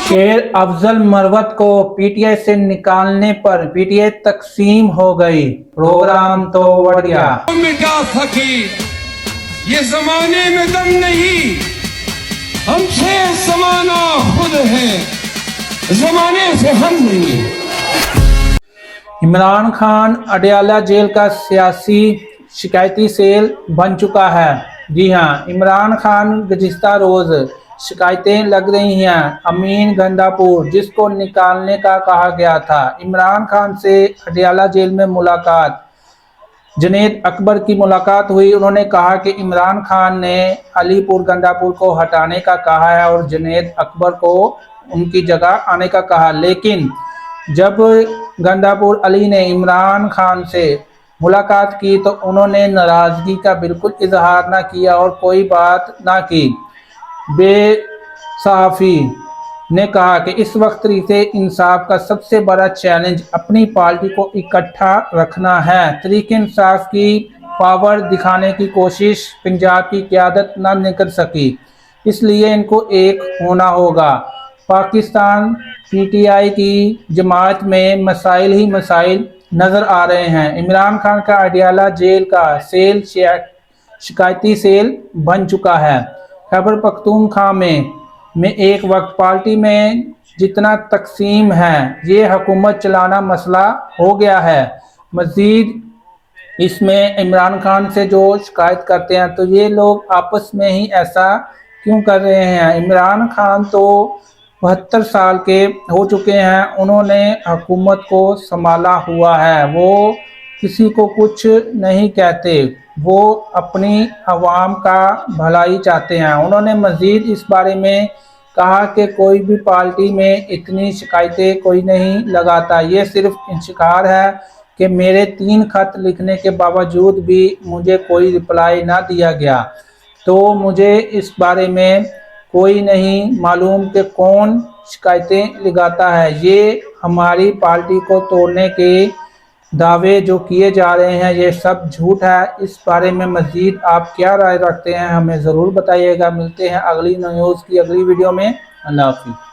शेर अफजल मरवत को पीटीआई से निकालने पर पीटीआई तकसीम हो गई, प्रोग्राम तो बढ़ गया। मिटा फकीर, ये जमाने में दम नहीं, हमसे जमाना खुद है, जमाने से हम नहीं। इमरान खान अडयाला जेल का सियासी शिकायती सेल बन चुका है। जी हाँ, इमरान खान गुज़िश्ता रोज़ शिकायतें लग रही हैं। अमीन गंडापुर, जिसको निकालने का कहा गया था, इमरान खान से अडयाला जेल में मुलाकात। जुनैद अकबर की मुलाकात हुई। उन्होंने कहा कि इमरान खान ने अलीपुर गंडापुर को हटाने का कहा है और जुनैद अकबर को उनकी जगह आने का कहा। लेकिन जब गंडापुर अली ने इमरान खान से मुलाकात की तो उन्होंने नाराज़गी का बिल्कुल इजहार ना किया और कोई बात ना की। सहाफ़ी ने कहा कि इस वक्त तरीक़े इंसाफ का सबसे बड़ा चैलेंज अपनी पार्टी को इकट्ठा रखना है। तरीक़े इंसाफ की पावर दिखाने की कोशिश पंजाब की क़यादत न कर सकी, इसलिए इनको एक होना होगा। पाकिस्तान पीटीआई की जमात में मसाइल ही मसाइल नज़र आ रहे हैं। इमरान खान का अडयाला जेल का सेल शिकायती सेल बन चुका है। खैबर पख्तूनख्वा में एक वक्त पार्टी में जितना तकसीम है, ये हुकूमत चलाना मसला हो गया है। मज़ीद इसमें इमरान खान से जो शिकायत करते हैं तो ये लोग आपस में ही ऐसा क्यों कर रहे हैं। इमरान खान तो 72 साल के हो चुके हैं, उन्होंने हुकूमत को संभाला हुआ है, वो किसी को कुछ नहीं कहते, वो अपनी अवाम का भलाई चाहते हैं। उन्होंने मज़ीद इस बारे में कहा कि कोई भी पार्टी में इतनी शिकायतें कोई नहीं लगाता, ये सिर्फ शिकार है कि मेरे 3 खत लिखने के बावजूद भी मुझे कोई रिप्लाई ना दिया गया, तो मुझे इस बारे में कोई नहीं मालूम कि कौन शिकायतें लगाता है। ये हमारी पार्टी को तोड़ने के दावे जो किए जा रहे हैं ये सब झूठ है। इस बारे में मज़ीद आप क्या राय रखते हैं, हमें ज़रूर बताइएगा। मिलते हैं अगली न्यूज़ की अगली वीडियो में। अल्लाह हाफ़िज़।